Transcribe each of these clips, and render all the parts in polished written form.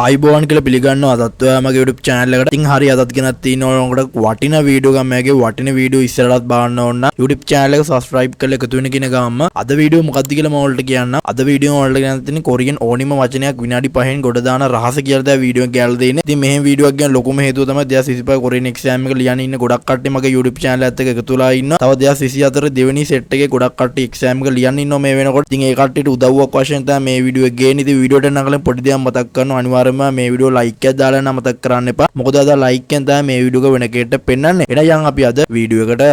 අයිබෝන් කියලා පිළිගන්නවා අදත් ඔයාමගේ YouTube channel එකට. ඉතින් හරි අදත් ගෙනත් තියෙනවා ඔයාලට වටින වීඩියෝ ගම් මගේ වටින වීඩියෝ ඉස්සරහට බලන්න ඕන නම් YouTube channel එක subscribe කරලා එකතු වෙන කියන ගාම අද වීඩියෝ මොකක්ද කියලා මම ඔයාලට කියන්නම්. අද වීඩියෝ වලට ගෙනත් තියෙන්නේ කොරියන් ඕනිම වචනයක් විනාඩි 5න් ගොඩ දාන රහස කියලා දැන් වීඩියෝ එක ගෑල්ලා දෙන්නේ. ඉතින් මෙහෙම වීඩියෝ එකක් ගැන ලොකුම හේතුව තමයි 2025 කොරියන් exam එක ලියන්න ඉන්න ගොඩක් කට්ටිය මගේ YouTube channel එකත් එක්ක එකතු වෙලා ඉන්නවා. තව 2024 දෙවෙනි set එකේ ගොඩක් කට්ටිය exam එක ලියන්න ඉන්නවා මේ වෙනකොට. ඉතින් ඒ කට්ටියට උදව්වක් වශයෙන් තමයි මේ වීඩියෝ එක ගේන්නේ. ඉතින් වීඩියෝට යන කලින් පොඩි දෙයක් මතක් කරනවා අනිවාර්යයෙන්ම මේ වීඩියෝ like එකක් දාලා නම් මතක් කරන්න එපා. මොකද අද like එකෙන් තමයි මේ වීඩියෝ එක වෙන කෙනෙක්ට පෙන්නන්නේ. එහෙනම් අපි අද වීඩියෝ එකට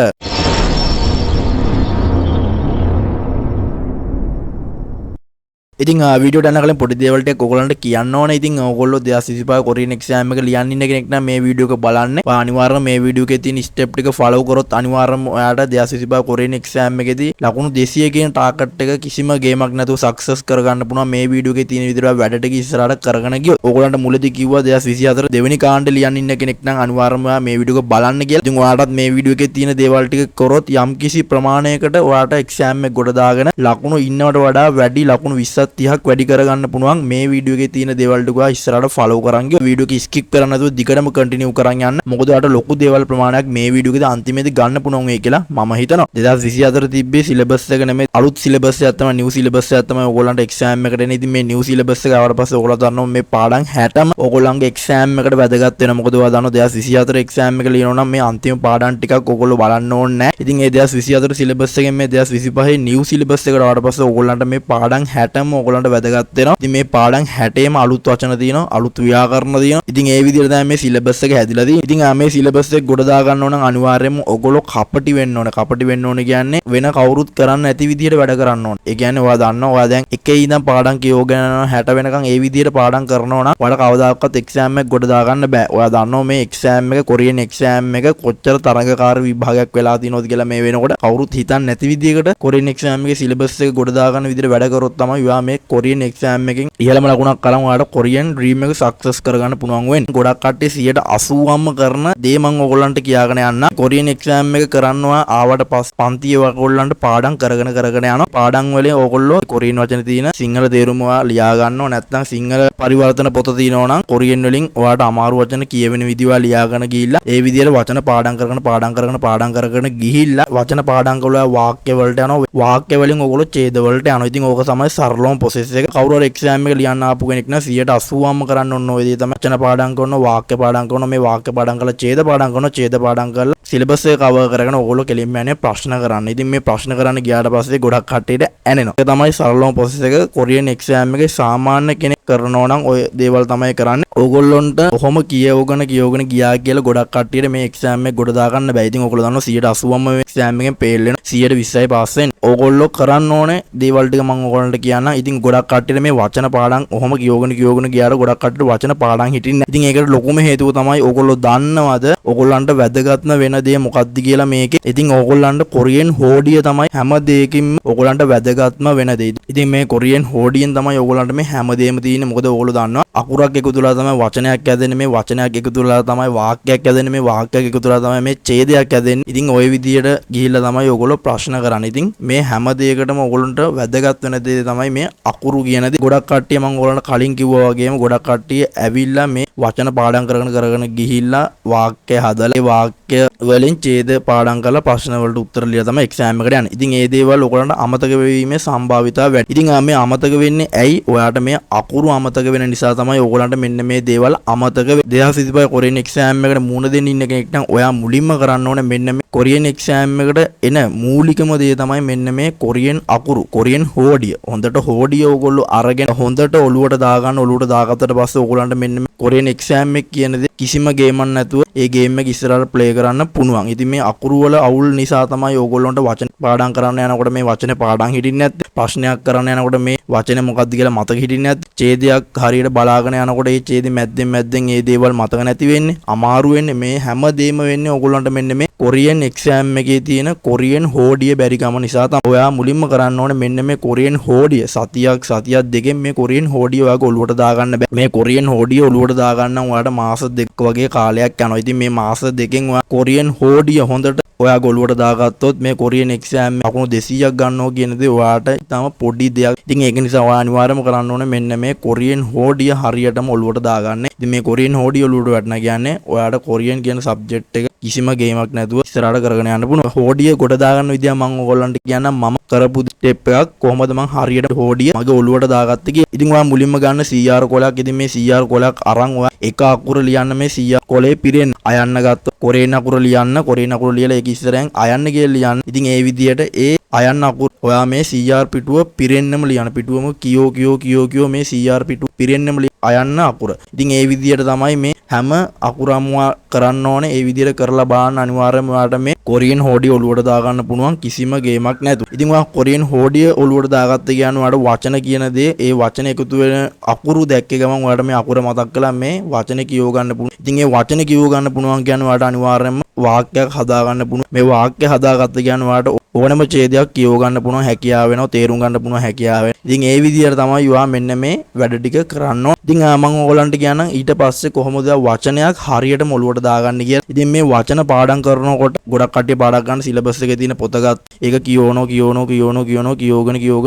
ඉතින් වීඩියෝ ටන්න කලින් පොඩි දේවල් ටිකක් ඔයගොල්ලන්ට කියන්න ඕනේ. ඉතින් ඔයගොල්ලෝ 2025 කොරියන් එක්සෑම් එක ලියන්න ඉන්න කෙනෙක් නම් මේ වීඩියෝ එක බලන්න. අනිවාර්යයෙන්ම මේ වීඩියෝ එකේ තියෙන ස්ටෙප් ටික ෆලෝ කරොත් අනිවාර්යයෙන්ම ඔයාලට 2025 කොරියන් එක්සෑම් එකේදී ලකුණු 200 කියන ටාගට් එක කිසිම ගේමක් නැතුව සක්සස් කරගන්න පුළුවන්. මේ වීඩියෝ එකේ තියෙන විදිහට වැඩ ටික ඉස්සරහට කරගෙන ගියොත් ඔයගොල්ලන්ට මුලදී කිව්වා 2024 දෙවෙනි කාණ්ඩ ලියන්න ඉන්න කෙනෙක් නම් අනිවාර්යයෙන්ම මේ වීඩියෝ එක බලන්න කියලා. ඉතින් ඔයාලටත් මේ වීඩියෝ එකේ තියෙන දේවල් ටික කරොත් යම්කිසි ප්‍රමාණයකට ඔයාලට එක්සෑම් එක ගොඩ දාගෙන ලකුණු ඉන්නවට වඩා වැඩි ලකුණු 20ක් 30ක් වැඩි කරගන්න පුළුවන්. මේ වීඩියෝ එකේ තියෙන දේවල් ටික ඔයා ඉස්සරහට ෆලෝ කරන් ගියොත් වීඩියෝ එක ස්කිප් කරන්න නැතුව දිගටම කන්ටිනියු කරන් යන්න. මොකද ඔයාලට ලොකු දේවල් ප්‍රමාණයක් මේ වීඩියෝ එකේ අන්තිමේදී ගන්න පුළුවන් වෙයි කියලා මම හිතනවා. 2024 තිබ්බේ සිලබස් එක නෙමෙයි අලුත් සිලබස් එකක් තමයි නිව් සිලබස් එකක් තමයි ඔයගොල්ලන්ට එක්සෑම් එකට එන්නේ. ඉතින් මේ නිව් සිලබස් එක ආවට පස්සේ ඔයගොල්ලෝ දන්නවා මේ පාඩම් 60ම ඔයගොල්ලන්ගේ එක්සෑම් එකට වැදගත් වෙනවා. මොකද ඔයා දන්නවා 2024 එක්සෑම් එක ලියනවා නම් මේ අන්තිම පාඩම් ටිකක් ඔයගොල්ලෝ බලන්න ඕනේ නැහැ. ඉතින් මේ 2024 සිලබස් එකෙන් මේ 2025 නිව් සිලබස් එකට ආවට පස්සේ ඔයගොල්ලන්ට මේ පාඩම් 60ම ඔයගොල්ලන්ට වැදගත් වෙනවා. ඉතින් මේ පාඩම් 60ේම අලුත් වචන තියෙනවා, අලුත් ව්‍යාකරණ තියෙනවා. ඉතින් ඒ විදිහට තමයි මේ සිලබස් එක හැදිලා තියෙන්නේ. ඉතින් මේ සිලබස් එක ගොඩ දා ගන්න ඕන නම් අනිවාර්යයෙන්ම ඔයගොල්ලෝ කපටි වෙන්න ඕනේ. කපටි වෙන්න ඕනේ කියන්නේ වෙන කවුරුත් කරන්න නැති විදිහට වැඩ කරන්න ඕනේ. ඒ කියන්නේ ඔයා දන්නවා ඔයා දැන් එකේ ඉඳන් පාඩම් කියෝගෙන යනවා 60 වෙනකන් ඒ විදිහට පාඩම් කරනවා නම් ඔයාලා කවදාකවත් එක්සෑම් එක ගොඩ දා ගන්න බෑ. ඔයා දන්නවා මේ එක්සෑම් එක කොරියන් එක්සෑම් එක කොච්චර තරඟකාරී විභාගයක් වෙලා තියෙනවද කියලා මේ වෙනකොට කවුරුත් හිතන්නේ නැති විදිහකට කොරියන් එක්සෑම් එකේ සිලබස් එක ගොඩ දා ගන්න විදිහට වැඩ කරොත් තමයි ඔයා මේ කොරියන් එක්සෑම් එකෙන් ඉහළම ලකුණක් කරන් ඔයාලට කොරියන් ඩ්‍රීම් එක සක්සස් කරගන්න පුළුවන් වෙන්නේ. ගොඩක් කට්ටිය 80%ක්ම කරන දේ මම ඔයගොල්ලන්ට කියාගෙන යන්න. කොරියන් එක්සෑම් එක කරනවා ආවට පස්සේ පන්තිය ඔයගොල්ලන්ට පාඩම් කරගෙන යනවා. පාඩම් වලින් ඔයගොල්ලෝ කොරියන් වචන තියෙන සිංහල තේරුම ඔයා ලියා ගන්නවා. නැත්නම් සිංහල පරිවර්තන පොත තියෙනවා නම් කොරියන් වලින් ඔයාට අමාරු වචන කියවෙන විදිහ ඔයා ලියාගෙන ගිහිල්ලා ඒ විදිහට වචන පාඩම් කරගෙන ගිහිල්ලා වචන පාඩම් කළා වාක්‍ය වලට යනවා. වාක්‍ය වලින් ඔයගොල්ලෝ ඡේද වලට යනවා. ඉතින් ඕක තමයි සරලවම ප්‍රොසෙස් එක. කවුරු හරි එක්සෑම් එක ලියන්න ආපු කෙනෙක් නම් 80%ක්ම කරන්න ඕන ඔය දේ තමයි. වචන පාඩම් කරනවා, වාක්‍ය පාඩම් කරනවා, මේ වාක්‍ය පාඩම් කරලා ඡේද පාඩම් කරනවා, ඡේද පාඩම් කරලා සිලබස් එක කවර් කරගෙන ඔයගොල්ලෝ කෙලින්ම යන්නේ ප්‍රශ්න කරන්න. ඉතින් මේ ප්‍රශ්න කරන්න ගියාට පස්සේ ගොඩක් කට්ටියට ඇනෙනවා. ඒක තමයි සරලවම ප්‍රොසෙස් එක. කොරියන් එක්සෑම් එකේ සාමාන්‍ය කෙනෙක් කරනවා නම් ඔය දේවල් තමයි කරන්නේ. ඕගොල්ලොන්ට කොහොම කියවගෙන ගියා කියලා ගොඩක් කට්ටියට මේ එක්සෑම් එක ගොඩ දා ගන්න බෑ. ඉතින් ඔයගොල්ලෝ දන්නවා 80%ම මේ එක්සෑම් එකෙන් ෆේල් වෙනවා. 120යි පාස් වෙන්නේ. ඕගොල්ලෝ කරන්න ඕනේ දේවල් ටික මම ඔයගොල්ලන්ට කියන්නම්. ඉතින් ගොඩක් කට්ටියට මේ වචන පාඩම් කොහොම කියවගෙන ගියාට ගොඩක් කට්ටියට වචන පාඩම් හිටින්නේ නැහැ. ඉතින් ඒකට ලොකුම හේතුව තමයි ඕගොල්ලෝ දන්නවද ඕගොල්ලන්ට වැදගත්ම වෙන දේ මොකක්ද කියලා මේකේ. ඉතින් ඕගොල්ලන්ට කොරියන් හෝඩිය තමයි හැම දෙයකින්ම ඕගොල්ලන්ට වැදගත්ම වෙන දේ. ඉතින් මේ කොරියන් හෝඩියෙන් තමයි ඕගොල්ලන්ට මේ හැම දෙයක්ම තියෙන්නේ. මොකද ඕගොල්ලෝ දන්නවා අකුරක් එකතු වෙලා තමයි වචනයක් හැදෙන්නේ. මේ වචනයක් එකතු වෙලා තමයි වාක්‍යයක් හැදෙන්නේ. මේ වාක්‍යයක් එකතු වෙලා තමයි මේ ඡේදයක් හැදෙන්නේ. ඉතින් ওই විදියට ගිහිල්ලා තමයි ඕගොල්ලෝ ප්‍රශ්න කරන්නේ. ඉතින් මේ හැම දෙයකටම ඕගොල්ලන්ට වැදගත් වෙන දේ තමයි මේ අකුරු කියන දේ. ගොඩක් කට්ටිය මම ඕගොල්ලන්ට කලින් කිව්වා වගේම ගොඩක් කට්ටිය ඇවිල්ලා මේ වචන පාඩම් කරගෙන ගිහිල්ලා වාක්‍ය හදලා ඒ වාක්‍ය වලින් ඡේද පාඩම් කරලා ප්‍රශ්න වලට උත්තර ලියලා තමයි එක්සෑම් එකට යන්නේ. ඉතින් මේ දේවල් ඔයගොල්ලන්ට අමතක වෙවීමේ සම්භාවිතාව වැඩි. ඉතින් මේ අමතක වෙන්නේ ඇයි? ඔයාට මේ අකුරු අමතක වෙන නිසා තමයි ඔයගොල්ලන්ට මෙන්න මේ දේවල් අමතක වෙන්නේ. 2025 කොරියන් එක්සෑම් එකට මුහුණ දෙන්න ඉන්න කෙනෙක් නම් ඔයා මුලින්ම කරන්න ඕනේ මෙන්න මේ කොරියන් එක්සෑම් එකට එන මූලිකම දේ තමයි මෙන්න මේ කොරියන් අකුරු, කොරියන් හෝඩිය. හොඳට හෝඩිය ඔයගොල්ලෝ අරගෙන හොඳට ඔලුවට දාගන්න. ඔලුවට දාගත්තට පස්සේ ඔයගොල්ලන්ට මෙන්න මේ කොරියන් එක්සෑම් එක කියන දේ කිසිම ගේමක් නැතුව ඒ ගේම් එක ඉස්සරහට ප්ලේ කරන්න පුළුවන්. ඉතින් මේ අකුරු වල අවුල් නිසා තමයි ඕගොල්ලොන්ට වචන පාඩම් කරන්න යනකොට මේ වචනේ පාඩම් හිටින්නේ නැත්තේ. ප්‍රශ්නයක් කරන්න යනකොට මේ වචනේ මොකක්ද කියලා මතක හිටින්නේ නැත්තේ. ඡේදයක් හරියට බලාගෙන යනකොට ඒ ඡේදෙ මැද්දෙන් ඒ දේවල් මතක නැති වෙන්නේ. අමාරු වෙන්නේ. මේ හැම දෙයක්ම වෙන්නේ ඕගොල්ලන්ට මෙන්න මේ කොරියන් එක්සෑම් එකේ තියෙන කොරියන් හෝඩිය බැරි කම නිසා තමයි. ඔයා මුලින්ම කරන්න ඕනේ මෙන්න මේ කොරියන් හෝඩිය. සතියක් දෙකෙන් මේ කොරියන් හෝඩිය ඔයාගේ ඔලුවට දාගන්න බෑ. මේ කොරියන් හෝඩිය ඔලුවට දාගන්න ඔයාලට මාස 2 වගේ කාලයක් යනවා. ඉතින් මේ මාස 2කින් ඔයා කොරියන් හෝඩිය හොඳට ඔයාගේ ඔළුවට දාගත්තොත් මේ කොරියන් එක්සෑම් එකේ ලකුණු 200ක් ගන්නවා කියන දේ ඔයාට ඊටම පොඩි දෙයක්. ඉතින් ඒක නිසා ඔයා අනිවාර්යයෙන්ම කරන්න ඕනේ මෙන්න මේ කොරියන් හෝඩිය හරියටම ඔළුවට දාගන්න. ඉතින් මේ කොරියන් හෝඩිය ඔළුවට වැටෙනා කියන්නේ ඔයාට කොරියන් කියන සබ්ජෙක්ට් එක කිසිම ගේමක් නැතුව ඉස්සරහට කරගෙන යන්න පුළුවන්. හෝඩිය ගොඩ දාගන්න විදිය මම ඔයගොල්ලන්ට කියන්නම්. මම කරපු ස්ටෙප් එකක් කොහොමද මම හරියට හෝඩිය මගේ ඔළුවට දාගත්තේ කියලා. ඉතින් ඔයා මුලින්ම ගන්න CR කොලයක්. ඉතින් මේ CR කොලයක් අරන් ඔයා එක අකුර ලියන්න මේ CR කොලේ පිරෙන්න අයන්න ගත්ත කොරේන අකුර ලියන්න කොරේන අකුර ලියලා ඒක ඉස්සරහෙන් අයන්න කියලා ලියන්න. ඉතින් ඒ විදියට ඒ අයන්න අකුර ඔයා මේ CR පිටුව පිරෙන්නම ලියන. පිටුවම කියෝ මේ CR පිටුව පිරෙන්නම අයන්න අකුර. ඉතින් ඒ විදියට තමයි මේ හැම අකුරම කරන්න ඕනේ. ඒ විදියට කරලා බලන්න අනිවාර්යයෙන්ම ඔයාලට මේ කොරියන් හෝඩිය ඔළුවට දාගන්න පුළුවන් කිසිම ගේමක් නැතුව. ඉතින් ඔයා කොරියන් හෝඩිය ඔළුවට දාගත්ත කියන්නේ ඔයාලට වචන කියන දේ ඒ වචන එකතු වෙන අකුරු දැක්කේ ගමන් ඔයාලට මේ අකුර මතක් කළා මේ වචන කියව ගන්න පුළුවන්. ඉතින් ඒ වචන කියව ගන්න පුළුවන් කියන්නේ ඔයාලට අනිවාර්යයෙන්ම වාක්‍යයක් හදා ගන්න පුළුවන්. මේ වාක්‍ය හදාගත්ත කියන්නේ ඔයාලට ඕනම ඡේදයක් කියව ගන්න පුළුවන් හැකියාව වෙනවා, තේරුම් ගන්න පුළුවන් හැකියාව වෙනවා. ඉතින් ඒ විදිහට තමයි ඔයා මෙන්න මේ වැඩ ටික කරන්න ඕන. ඉතින් මම ඔයගලන්ට කියන්නම් ඊට පස්සේ කොහොමද වචනයක් හරියටම ඔලුවට දාගන්න කියලා. ඉතින් මේ වචන පාඩම් කරනකොට ගොඩක් කට්ටිය පාඩම් ගන්න සිලබස් එකේ තියෙන පොත ගත්ත. ඒක කියවගෙන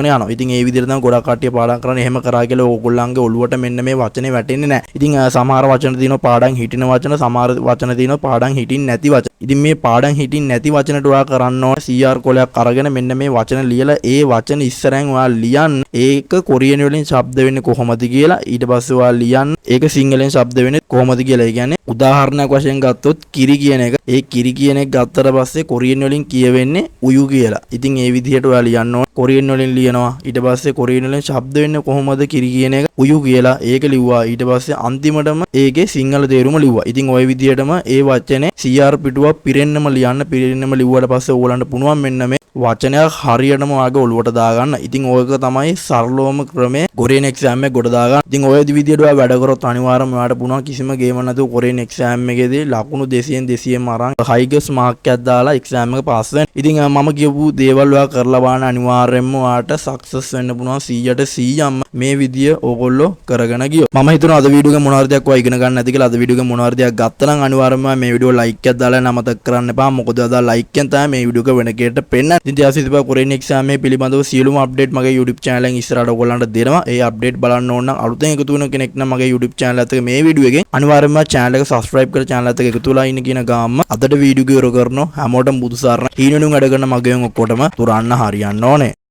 යනවා. ඉතින් ඒ විදිහට තමයි ගොඩක් කට්ටිය පාඩම් කරන්නේ. එහෙම කරා කියලා ඕගොල්ලන්ගේ ඔලුවට මෙන්න මේ වචනේ වැටෙන්නේ නැහැ. ඉතින් සමහර වචන තියෙනවා පාඩම් හිටින වචන, සමහර වචන තියෙනවා පාඩම් හිටින්නේ නැති වචන. ඉතින් මේ පාඩම් හිටින්නේ නැති වචනට ඔයා කරන්න ඕන CR කොලයක් අරගෙන මෙන්න මේ වචන ලියලා ඒ වචන ඉස්සරහින් ඔයා ලියන්න. ඒක කොරියන් වලින් ශබ්ද වෙන්නේ කොහොමද කියලා. ඊට පස්සේ ඔයා ලියන්න ඒක සිංහලෙන් ශබ්ද වෙන්නේ කොහොමද කියලා. ඒ කියන්නේ උදාහරණයක් වශයෙන් ගත්තොත් කිරි කියන එක. ඒ කිරි කියන එක ගත්තට පස්සේ කොරියන් වලින් කියවෙන්නේ උයු කියලා. ඉතින් ඒ විදිහට ඔයා ලියන්න ඕන. කොරියන් වලින් ලියනවා. ඊට පස්සේ කොරියන් වලින් ශබ්ද වෙන්නේ කොහොමද කිරි කියන එක උයු කියලා. ඒක ලිව්වා. ඊට පස්සේ අන්තිමටම ඒකේ සිංහල තේරුම ලිව්වා. ඉතින් ওই විදිහටම ඒ වචනේ CR පිටුවක් පිරෙන්නම ලියන්න. පිරෙන්නම ලිව්වට පස්සේ ඕගලන්ට පුළුවන් මෙන්න මේ වචනයක් හරියටම ඔයාගේ ඔළුවට දාගන්න. ඉතින් ඔයක තමයි සරලවම ක්‍රමය කොරියන් එක්සෑම් එක ගොඩ දාගන්න. ඉතින් ඔය විදිහට ඔයා වැඩ කරොත් අනිවාර්යයෙන්ම ඔයාට පුළුවන් කිසිම ගේමක් නැතුව කොරියන් එක්සෑම් එකේදී ලකුණු 200න් 200ම අරන් හයිගස් මාක් එකක් දාලා එක්සෑම් එක පාස් වෙන්න. ඉතින් මම කියපු දේවල් ඔයා කරලා බලන්න අනිවාර්යයෙන්ම ඔයාට සක්සස් වෙන්න පුළුවන් 100%ම මේ විදිය ඕගොල්ලෝ කරගෙන ගියොත්. මම හිතනවා අද වීඩියෝ එක මොනවාරි දෙයක් ඔයා ඉගෙන ගන්න නැති කියලා. අද වීඩියෝ එක මොනවාරි දෙයක් ගත්තා නම් අනිවාර්යයෙන්ම මේ වීඩියෝ ලයික් එකක් දාලා නමතක් කරන්න එපා. මොකද අද ලයික් එකෙන් තමයි මේ වීඩියෝ එක වෙන කෙනෙක්ට පෙන්නන්නේ. ඉතින් ඊට කොරියන් එක්සෑම් එක පිළිබඳව සියලුම අප්ඩේට් මගේ YouTube channel එකෙන් ඉස්සරහට ඔයගොල්ලන්ට දෙනවා. ඒ අප්ඩේට් බලන්න ඕන නම් අලුතෙන් එකතු වෙන කෙනෙක් නම් මගේ YouTube channel එකත් එක්ක මේ වීඩියෝ එකෙන් අනිවාර්යයෙන්ම channel එක subscribe කර channel එකත් එක්ක එකතු වෙලා ඉන්න කියන ගාම්ම අදට වීඩියෝ එක ඉවර කරනවා. හැමෝටම බුදු සරණයි. ඊනුණුන් වැඩ කරන මගෙන් ඔක්කොටම තුරන්න හරියන්න ඕනේ.